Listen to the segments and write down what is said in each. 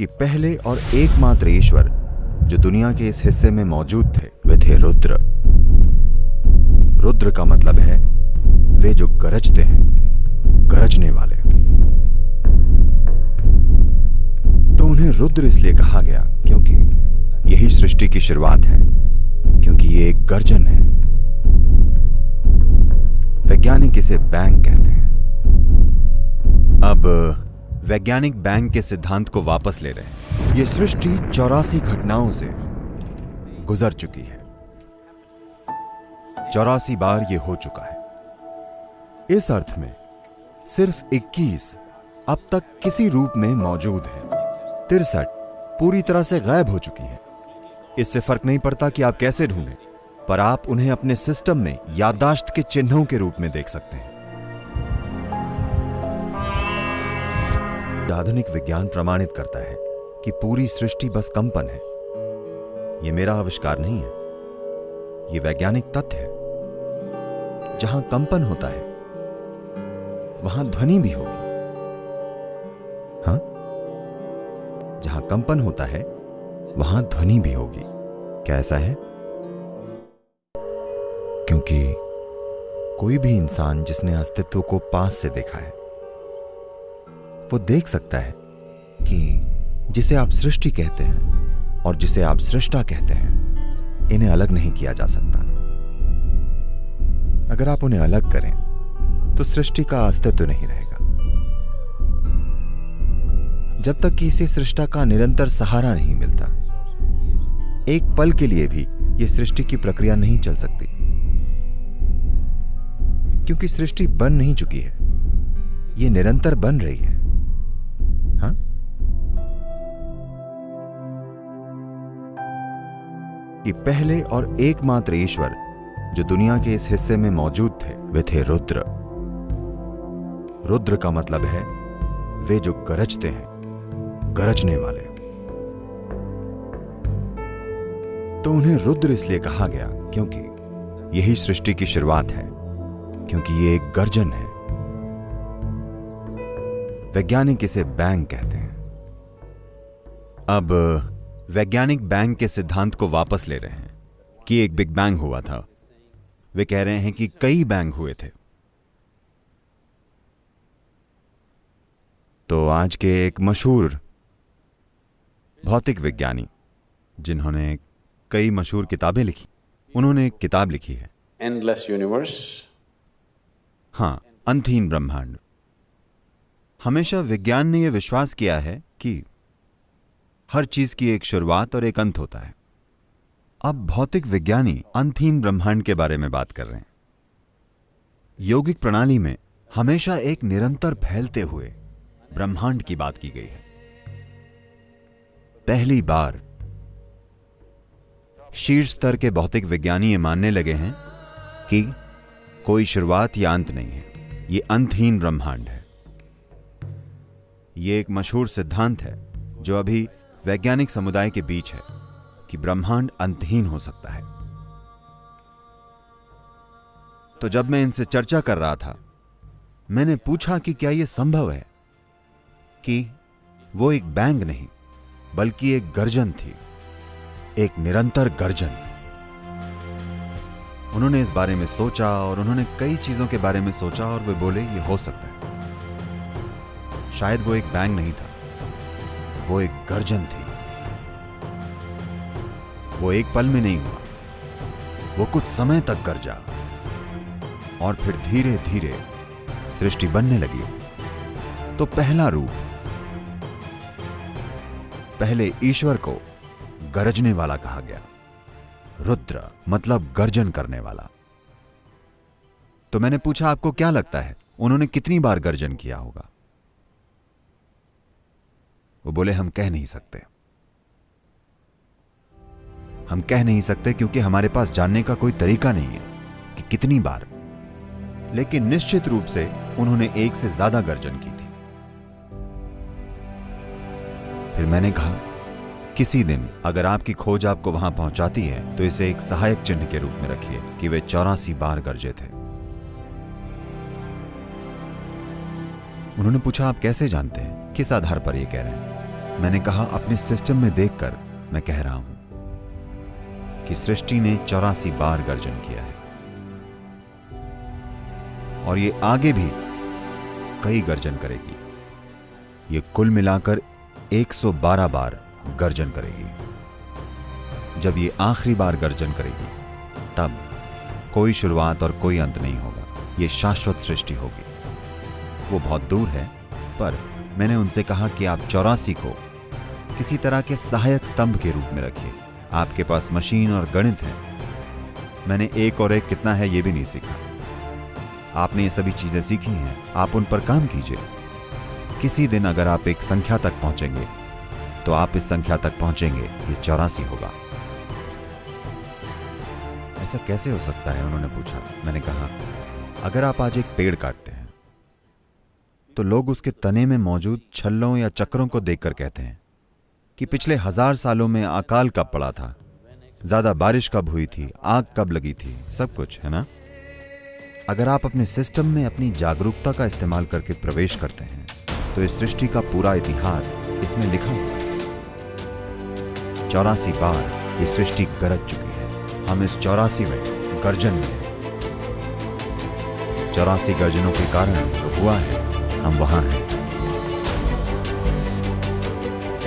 कि पहले और एकमात्र ईश्वर जो दुनिया के इस हिस्से में मौजूद थे वे थे रुद्र। रुद्र का मतलब है वे जो गरजते हैं, गरजने वाले। तो उन्हें रुद्र इसलिए कहा गया क्योंकि यही सृष्टि की शुरुआत है, क्योंकि ये एक गर्जन है। वैज्ञानिक इसे बैंग कहते हैं। अब वैज्ञानिक बैंग के सिद्धांत को वापस ले रहे हैं। यह सृष्टि 84 घटनाओं से गुजर चुकी है। 84 बार यह हो चुका है। इस अर्थ में सिर्फ 21 अब तक किसी रूप में मौजूद है। 63 पूरी तरह से गायब हो चुकी है। इससे फर्क नहीं पड़ता कि आप कैसे ढूंढें, पर आप उन्हें अपने सिस्टम में याददाश्त के चिन्हों के रूप में देख सकते हैं। आधुनिक विज्ञान प्रमाणित करता है कि पूरी सृष्टि बस कंपन है। यह मेरा आविष्कार नहीं है, यह वैज्ञानिक तथ्य है। जहां कंपन होता है वहां ध्वनि भी होगी। हाँ, जहां कंपन होता है वहां ध्वनि भी होगी। क्या ऐसा है? क्योंकि कोई भी इंसान जिसने अस्तित्व को पास से देखा है वो देख सकता है कि जिसे आप सृष्टि कहते हैं और जिसे आप सृष्टा कहते हैं, इन्हें अलग नहीं किया जा सकता। अगर आप उन्हें अलग करें तो सृष्टि का अस्तित्व नहीं रहेगा। जब तक कि इसे सृष्टा का निरंतर सहारा नहीं मिलता, एक पल के लिए भी यह सृष्टि की प्रक्रिया नहीं चल सकती, क्योंकि सृष्टि बन नहीं चुकी है, यह निरंतर बन रही है। हाँ? कि पहले और एकमात्र ईश्वर जो दुनिया के इस हिस्से में मौजूद थे वे थे रुद्र। रुद्र का मतलब है वे जो गरजते हैं, गरजने वाले। तो उन्हें रुद्र इसलिए कहा गया क्योंकि यही सृष्टि की शुरुआत है, क्योंकि ये एक गर्जन है। वैज्ञानिक इसे बैंग कहते हैं। अब वैज्ञानिक बैंग के सिद्धांत को वापस ले रहे हैं कि एक बिग बैंग हुआ था। वे कह रहे हैं कि कई बैंग हुए थे। तो आज के एक मशहूर भौतिक विज्ञानी जिन्होंने कई मशहूर किताबें लिखी, उन्होंने एक किताब लिखी है, एंडलेस यूनिवर्स। हाँ, अंतहीन ब्रह्मांड। हमेशा विज्ञान ने यह विश्वास किया है कि हर चीज की एक शुरुआत और एक अंत होता है। अब भौतिक विज्ञानी अंतहीन ब्रह्मांड के बारे में बात कर रहे हैं। यौगिक प्रणाली में हमेशा एक निरंतर फैलते हुए ब्रह्मांड की बात की गई है। पहली बार शीर्ष स्तर के भौतिक विज्ञानी ये मानने लगे हैं कि कोई शुरुआत या अंत नहीं है, ये अंतहीन ब्रह्मांड है। ये एक मशहूर सिद्धांत है जो अभी वैज्ञानिक समुदाय के बीच है कि ब्रह्मांड अंतहीन हो सकता है। तो जब मैं इनसे चर्चा कर रहा था, मैंने पूछा कि क्या यह संभव है कि वो एक बैंग नहीं बल्कि एक गर्जन थी, एक निरंतर गर्जन। उन्होंने इस बारे में सोचा और उन्होंने कई चीजों के बारे में सोचा और वे बोले यह हो सकता है। शायद वो एक बैंग नहीं था, वो एक गर्जन थी। वो एक पल में नहीं हुआ, वो कुछ समय तक गरजा और फिर धीरे धीरे सृष्टि बनने लगी। तो पहला रूप, पहले ईश्वर को गरजने वाला कहा गया। रुद्र मतलब गर्जन करने वाला। तो मैंने पूछा आपको क्या लगता है उन्होंने कितनी बार गर्जन किया होगा? वो बोले हम कह नहीं सकते। हम कह नहीं सकते क्योंकि हमारे पास जानने का कोई तरीका नहीं है कि कितनी बार, लेकिन निश्चित रूप से उन्होंने एक से ज्यादा गर्जन की थी। फिर मैंने कहा किसी दिन अगर आपकी खोज आपको वहां पहुंचाती है तो इसे एक सहायक चिन्ह के रूप में रखिए कि वे 84 बार गरजे थे। उन्होंने पूछा आप कैसे जानते हैं, किस आधार पर यह कह रहे हैं? मैंने कहा, अपने सिस्टम में देखकर मैं कह रहा हूं कि सृष्टि ने 84 बार गर्जन किया है और ये आगे भी कई गर्जन करेगी। ये कुल मिलाकर 112 बार गर्जन करेगी। जब ये आखिरी बार गर्जन करेगी तब कोई शुरुआत और कोई अंत नहीं होगा। ये शाश्वत सृष्टि होगी। वो बहुत दूर है, पर मैंने उनसे कहा कि आप 84 को किसी तरह के सहायक स्तंभ के रूप में रखिए। आपके पास मशीन और गणित है। मैंने 1 और 1 कितना है ये भी नहीं सीखा। आपने ये सभी चीजें सीखी हैं, आप उन पर काम कीजिए। किसी दिन अगर आप एक संख्या तक पहुंचेंगे तो आप इस संख्या तक पहुंचेंगे, ये 84 होगा। ऐसा कैसे हो सकता है, उन्होंने पूछा। मैंने कहा, अगर आप आज एक पेड़ काटते हैं तो लोग उसके तने में मौजूद छल्लों या चक्रों को देखकर कहते हैं कि पिछले 1000 सालों में अकाल कब पड़ा था, ज्यादा बारिश कब हुई थी, आग कब लगी थी, सब कुछ है ना। अगर आप अपने सिस्टम में अपनी जागरूकता का इस्तेमाल करके प्रवेश करते हैं तो इस सृष्टि का पूरा इतिहास इसमें लिखा हुआ है। 84 बार ये सृष्टि गरज चुकी है। हम इस 84वें गर्जन में हैं। 84 गर्जनों के कारण जो हुआ है, हम वहां हैं।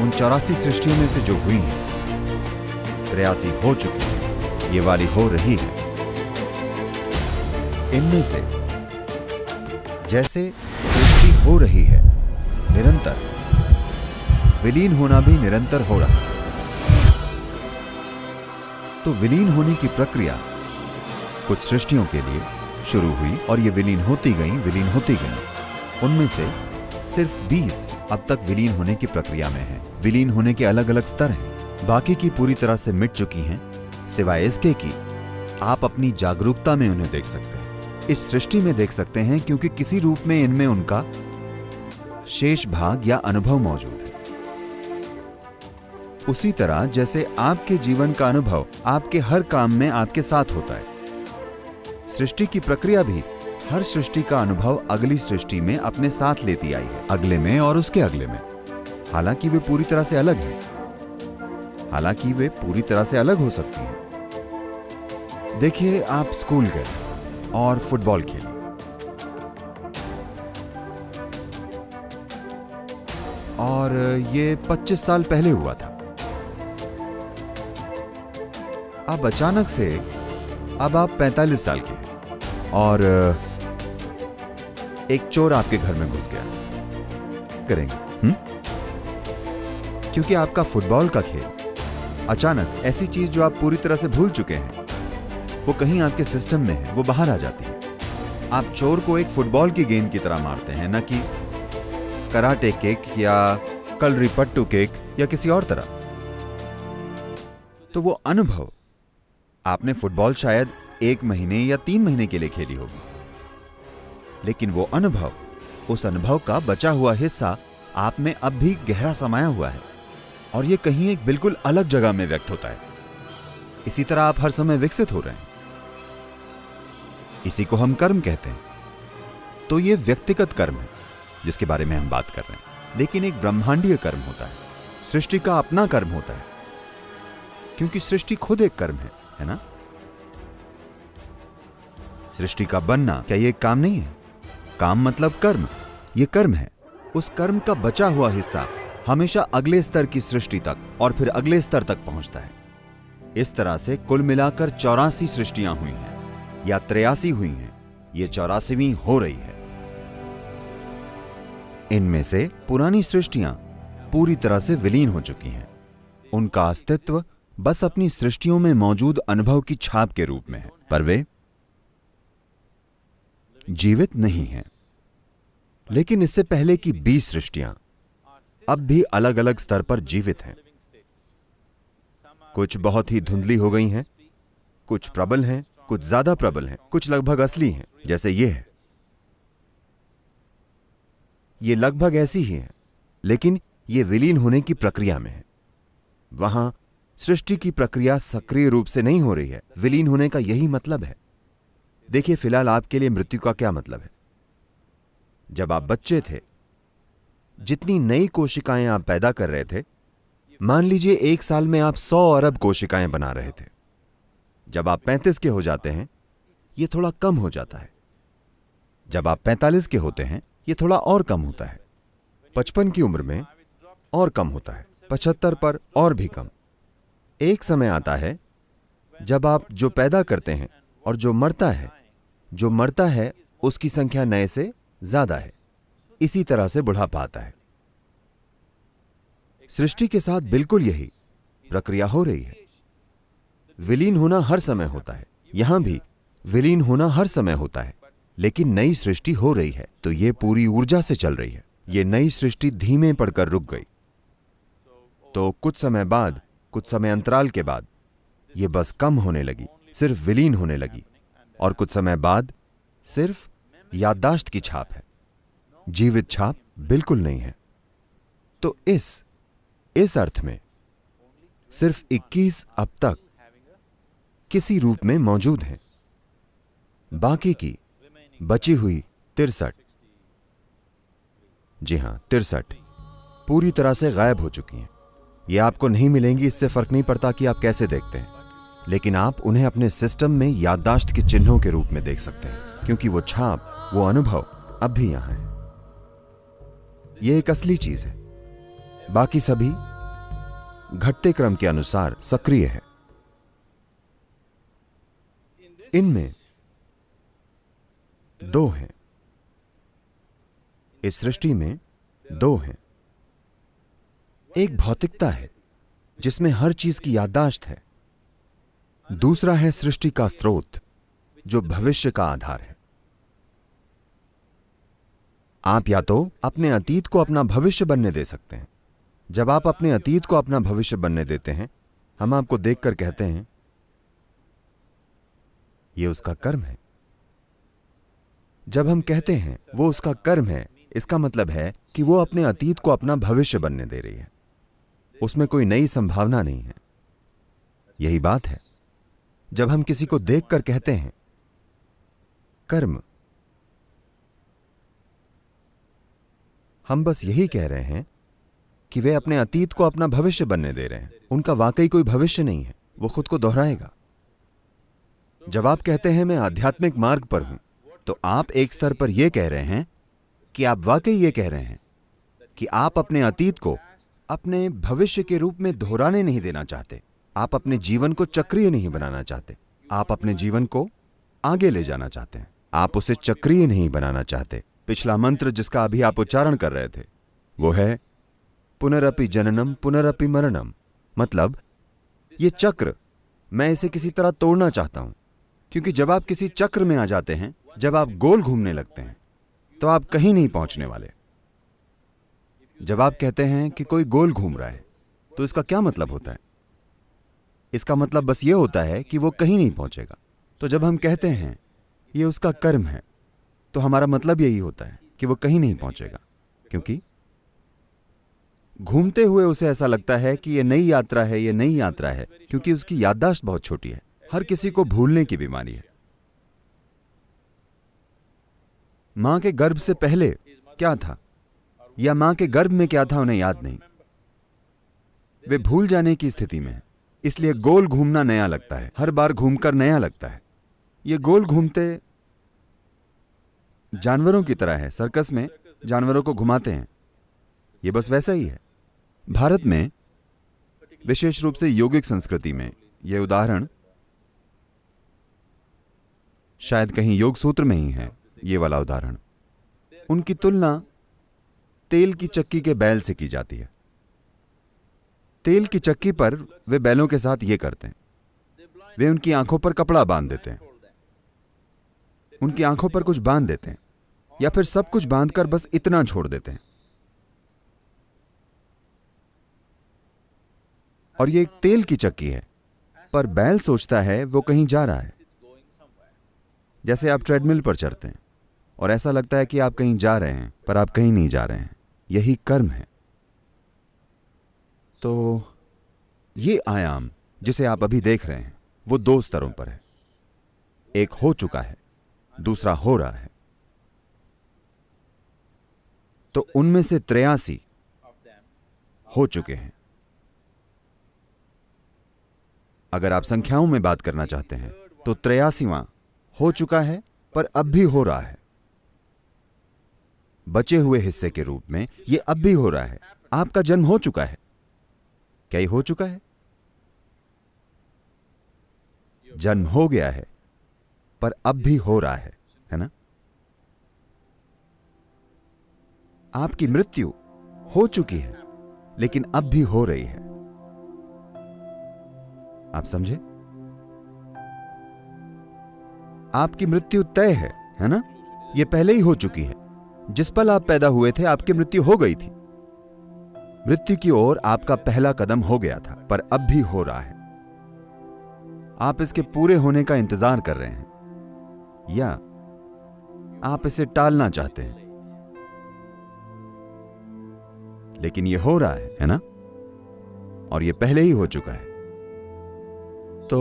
उन 84 सृष्टियों में से जो हुई है, 83 हो चुकी है, ये वाली हो रही है। इनमें से जैसे सृष्टि हो रही है निरंतर, विलीन होना भी निरंतर हो रहा है। तो विलीन होने की प्रक्रिया कुछ सृष्टियों के लिए शुरू हुई और ये विलीन होती गई। उनमें से सिर्फ 20 अब तक विलीन होने की प्रक्रिया में हैं। विलीन होने के अलग अलग स्तर हैं। बाकी की पूरी तरह से मिट चुकी हैं, सिवाय इसके कि आप अपनी जागरूकता में उन्हें देख सकते हैं, इस सृष्टि में देख सकते हैं, क्योंकि किसी रूप में इनमें उनका शेष भाग या अनुभव मौजूद है। उसी तरह जैसे आपके जीवन का अनुभव आपके हर काम में आपके साथ होता है, सृष्टि की प्रक्रिया भी हर सृष्टि का अनुभव अगली सृष्टि में अपने साथ लेती आई है, अगले में और उसके अगले में। हालांकि वे पूरी तरह से अलग हो सकती हैं। देखिए, आप स्कूल गए और फुटबॉल खेली, और ये 25 साल पहले हुआ था। अब अचानक से अब आप 45 साल के हैं और एक चोर आपके घर में घुस गया। करेंगे क्योंकि आपका फुटबॉल का खेल अचानक ऐसी चीज जो आप पूरी तरह से भूल चुके हैं, वो कहीं आपके सिस्टम में है, वो बाहर आ जाती है। आप चोर को एक फुटबॉल की गेंद की तरह मारते हैं, न कि कराटे किक या कलरीपट्टू किक या किसी और तरह। तो वो अनुभव, आपने फुटबॉल शायद 1 महीने या 3 महीने के लिए खेली होगी, लेकिन वो अनुभव, उस अनुभव का बचा हुआ हिस्सा आप में अब भी गहरा समाया हुआ है और ये कहीं एक बिल्कुल अलग जगह में व्यक्त होता है। इसी तरह आप हर समय विकसित हो रहे हैं। इसी को हम कर्म कहते हैं। तो ये व्यक्तिगत कर्म है जिसके बारे में हम बात कर रहे हैं, लेकिन एक ब्रह्मांडीय कर्म होता है। सृष्टि का अपना कर्म होता है, क्योंकि सृष्टि खुद एक कर्म है ना। सृष्टि का बनना क्या ये एक काम नहीं है? काम मतलब कर्म, ये कर्म है। उस कर्म का बचा हुआ हिस्सा हमेशा अगले स्तर की सृष्टि तक और फिर अगले स्तर तक पहुंचता है। इस तरह से कुल मिलाकर 84 सृष्टियां हुई हैं या 83 हुई हैं। ये 84वीं हो रही है। इनमें से पुरानी सृष्टियां पूरी तरह से विलीन हो चुकी हैं। उनका अस्तित्व बस अपनी सृष्टियों में मौजूद अनुभव की छाप के रूप में है, पर वे जीवित नहीं हैं। लेकिन इससे पहले की 20 सृष्टियां अब भी अलग अलग स्तर पर जीवित हैं। कुछ बहुत ही धुंधली हो गई हैं, कुछ प्रबल हैं, कुछ ज्यादा प्रबल हैं, कुछ लगभग असली हैं, जैसे ये है। ये लगभग ऐसी ही है, लेकिन ये विलीन होने की प्रक्रिया में है। वहां सृष्टि की प्रक्रिया सक्रिय रूप से नहीं हो रही है। विलीन होने का यही मतलब है। देखिए, फिलहाल आपके लिए मृत्यु का क्या मतलब है? जब आप बच्चे थे, जितनी नई कोशिकाएं आप पैदा कर रहे थे, मान लीजिए 1 साल में आप 100 अरब कोशिकाएं बना रहे थे। जब आप 35 के हो जाते हैं, यह थोड़ा कम हो जाता है। जब आप 45 के होते हैं, यह थोड़ा और कम होता है। 55 की उम्र में और कम होता है, 75 पर और भी कम। एक समय आता है जब आप जो पैदा करते हैं और जो मरता है उसकी संख्या नए से ज्यादा है। इसी तरह से बुढ़ापा आता है। सृष्टि के साथ बिल्कुल यही प्रक्रिया हो रही है। विलीन होना हर समय होता है, यहां भी विलीन होना हर समय होता है, लेकिन नई सृष्टि हो रही है तो यह पूरी ऊर्जा से चल रही है। यह नई सृष्टि धीमे पड़कर रुक गई, तो कुछ समय बाद, कुछ समय अंतराल के बाद यह बस कम होने लगी, सिर्फ विलीन होने लगी, और कुछ समय बाद सिर्फ याददाश्त की छाप है, जीवित छाप बिल्कुल नहीं है। तो इस अर्थ में सिर्फ 21 अब तक किसी रूप में मौजूद हैं। बाकी की बची हुई 63, जी हां 63 पूरी तरह से गायब हो चुकी हैं। ये आपको नहीं मिलेंगी, इससे फर्क नहीं पड़ता कि आप कैसे देखते हैं, लेकिन आप उन्हें अपने सिस्टम में याददाश्त के चिन्हों के रूप में देख सकते हैं, क्योंकि वो छाप, वो अनुभव अब भी यहां है। यह एक असली चीज है। बाकी सभी घटते क्रम के अनुसार सक्रिय है। इनमें 2 हैं, इस सृष्टि में 2 हैं। एक भौतिकता है जिसमें हर चीज की याददाश्त है। दूसरा है सृष्टि का स्रोत, जो भविष्य का आधार है। आप या तो अपने अतीत को अपना भविष्य बनने दे सकते हैं। जब आप अपने अतीत को अपना भविष्य बनने देते हैं, हम आपको देखकर कहते हैं यह उसका कर्म है। जब हम कहते हैं वो उसका कर्म है, इसका मतलब है कि वो अपने अतीत को अपना भविष्य बनने दे रही है। उसमें कोई नई संभावना नहीं है। यही बात है जब हम किसी को देखकर कहते हैं कर्म। हम बस यही कह रहे हैं कि वे अपने अतीत को अपना भविष्य बनने दे रहे हैं। उनका वाकई कोई भविष्य नहीं है, वो खुद को दोहराएगा। जब आप कहते हैं मैं आध्यात्मिक मार्ग पर हूं, तो आप एक स्तर पर यह कह रहे हैं कि आप वाकई यह कह रहे हैं कि आप अपने अतीत को अपने भविष्य के रूप में दोहराने नहीं देना चाहते। आप अपने जीवन को चक्रीय नहीं बनाना चाहते। आप अपने जीवन को आगे ले जाना चाहते हैं। आप उसे चक्रीय नहीं बनाना चाहते। पिछला मंत्र जिसका अभी आप उच्चारण कर रहे थे वो है पुनरपि जननम पुनरपि मरणम। मतलब ये चक्र, मैं इसे किसी तरह तोड़ना चाहता हूं, क्योंकि जब आप किसी चक्र में आ जाते हैं, जब आप गोल घूमने लगते हैं, तो आप कहीं नहीं पहुंचने वाले। जब आप कहते हैं कि कोई गोल घूम रहा है, तो इसका क्या मतलब होता है? इसका मतलब बस यह होता है कि वो कहीं नहीं पहुंचेगा। तो जब हम कहते हैं ये उसका कर्म है, तो हमारा मतलब यही होता है कि वो कहीं नहीं पहुंचेगा, क्योंकि घूमते हुए उसे ऐसा लगता है कि ये नई यात्रा है, ये नई यात्रा है, क्योंकि उसकी याददाश्त बहुत छोटी है। हर किसी को भूलने की बीमारी है। मां के गर्भ से पहले क्या था या मां के गर्भ में क्या था उन्हें याद नहीं। वे भूल जाने की स्थिति में है। इसलिए गोल घूमना नया लगता है, हर बार घूमकर नया लगता है। ये गोल घूमते जानवरों की तरह है। सर्कस में जानवरों को घुमाते हैं, ये बस वैसा ही है। भारत में विशेष रूप से योगिक संस्कृति में यह उदाहरण शायद कहीं योग सूत्र में ही है। ये वाला उदाहरण, उनकी तुलना तेल की चक्की के बैल से की जाती है। तेल की चक्की पर वे बैलों के साथ ये करते हैं, वे उनकी आंखों पर कपड़ा बांध देते हैं, उनकी आंखों पर कुछ बांध देते हैं, या फिर सब कुछ बांधकर बस इतना छोड़ देते हैं। और ये एक तेल की चक्की है, पर बैल सोचता है वो कहीं जा रहा है। जैसे आप ट्रेडमिल पर चढ़ते हैं और ऐसा लगता है कि आप कहीं जा रहे हैं, पर आप कहीं नहीं जा रहे हैं। यही कर्म है। तो ये आयाम जिसे आप अभी देख रहे हैं वो 2 स्तरों पर है। एक हो चुका है, दूसरा हो रहा है। तो उनमें से 83 हो चुके हैं। अगर आप संख्याओं में बात करना चाहते हैं तो 83वां हो चुका है, पर अब भी हो रहा है। बचे हुए हिस्से के रूप में यह अब भी हो रहा है। आपका जन्म हो चुका है। क्या ये हो चुका है? जन्म हो गया है, पर अब भी हो रहा है ना? आपकी मृत्यु हो चुकी है, लेकिन अब भी हो रही है। आप समझे? आपकी मृत्यु तय है ना? यह पहले ही हो चुकी है। जिस पल आप पैदा हुए थे, आपकी मृत्यु हो गई थी। मृत्यु की ओर आपका पहला कदम हो गया था, पर अब भी हो रहा है। आप इसके पूरे होने का इंतजार कर रहे हैं, या आप इसे टालना चाहते हैं, लेकिन यह हो रहा है ना? और यह पहले ही हो चुका है। तो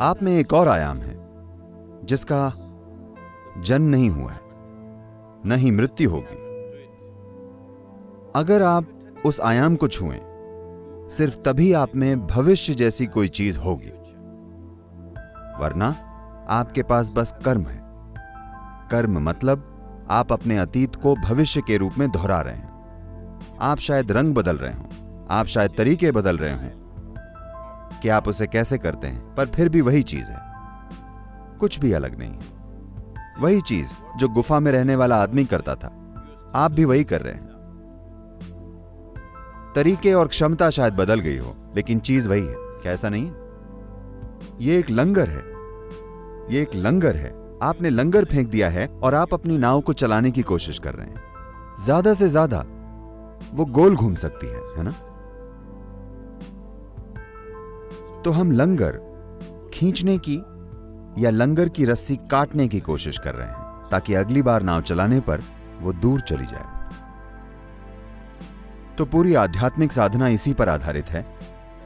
आप में एक और आयाम है जिसका जन्म नहीं हुआ है, न ही मृत्यु होगी। अगर आप उस आयाम को छुएं, सिर्फ तभी आप में भविष्य जैसी कोई चीज होगी, वरना आपके पास बस कर्म है। कर्म मतलब आप अपने अतीत को भविष्य के रूप में दोहरा रहे हैं। आप शायद रंग बदल रहे हों, आप शायद तरीके बदल रहे हों कि आप उसे कैसे करते हैं, पर फिर भी वही चीज है, कुछ भी अलग नहीं है। वही चीज जो गुफा में रहने वाला आदमी करता था, आप भी वही कर रहे हैं। तरीके और क्षमता शायद बदल गई हो, लेकिन चीज वही है। क्या ऐसा नहीं है? यह एक लंगर है। यह एक लंगर है। आपने लंगर फेंक दिया है और आप अपनी नाव को चलाने की कोशिश कर रहे हैं। ज्यादा से ज्यादा वो गोल घूम सकती है ना? तो हम लंगर खींचने की या लंगर की रस्सी काटने की कोशिश कर रहे हैं, ताकि अगली बार नाव चलाने पर वो दूर चली जाए। तो पूरी आध्यात्मिक साधना इसी पर आधारित है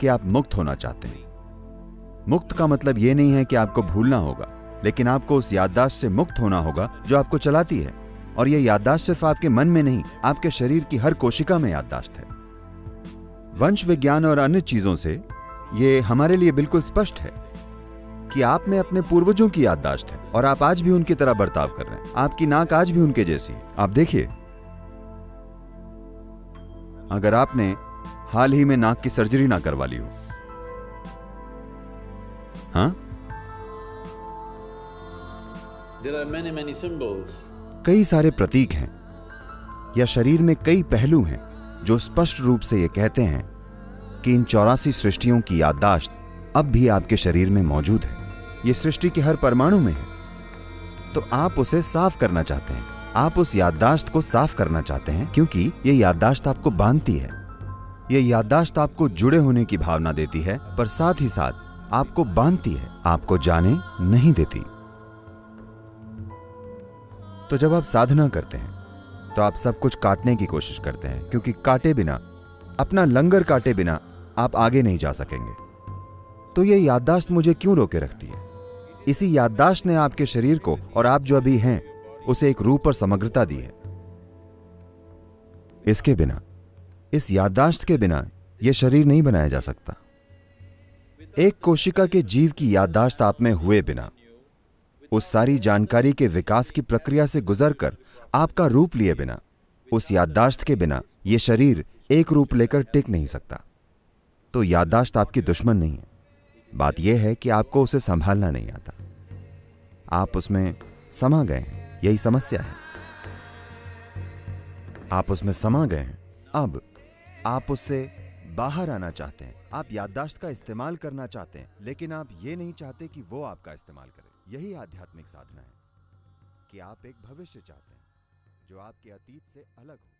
कि आप मुक्त होना चाहते हैं। मुक्त का मतलब यह नहीं है कि आपको भूलना होगा, लेकिन आपको उस याददाश्त से मुक्त होना होगा जो आपको चलाती है। और यह याददाश्त सिर्फ आपके मन में नहीं, आपके शरीर की हर कोशिका में याददाश्त है। वंश विज्ञान और अन्य चीजों से यह हमारे लिए बिल्कुल स्पष्ट है कि आप में अपने पूर्वजों की याददाश्त है, और आप आज भी उनकी तरह बर्ताव कर रहे हैं। आपकी नाक आज भी उनके जैसी है। आप देखिए, अगर आपने हाल ही में नाक की सर्जरी ना करवा ली हो, हाँ? There are many symbols. कई सारे प्रतीक हैं, या शरीर में कई पहलू हैं जो स्पष्ट रूप से ये कहते हैं कि इन 84 सृष्टियों की याददाश्त अब भी आपके शरीर में मौजूद है। ये सृष्टि के हर परमाणु में है। तो आप उसे साफ करना चाहते हैं। आप उस याददाश्त को साफ करना चाहते हैं, क्योंकि ये याददाश्त आपको बांधती है। ये याददाश्त आपको जुड़े होने की भावना देती है, पर साथ ही साथ आपको बांधती है, आपको जाने नहीं देती। तो जब आप साधना करते हैं तो आप सब कुछ काटने की कोशिश करते हैं, क्योंकि काटे बिना, अपना लंगर काटे बिना आप आगे नहीं जा सकेंगे। तो ये याददाश्त मुझे क्यों रोके रखती है? इसी याददाश्त ने आपके शरीर को और आप जो अभी हैं उसे एक रूप और समग्रता दी है। इसके बिना, इस याददाश्त के बिना यह शरीर नहीं बनाया जा सकता। एक कोशिका के जीव की याददाश्त आप में हुए बिना, उस सारी जानकारी के विकास की प्रक्रिया से गुजरकर आपका रूप लिए बिना, उस याददाश्त के बिना यह शरीर एक रूप लेकर टिक नहीं सकता। तो याददाश्त आपकी दुश्मन नहीं है। बात यह है कि आपको उसे संभालना नहीं आता। आप उसमें समा गए हैं, यही समस्या है। आप उसमें समा गए हैं। अब आप उससे बाहर आना चाहते हैं। आप याददाश्त का इस्तेमाल करना चाहते हैं, लेकिन आप ये नहीं चाहते कि वो आपका इस्तेमाल करे। यही आध्यात्मिक साधना है कि आप एक भविष्य चाहते हैं जो आपके अतीत से अलग हो।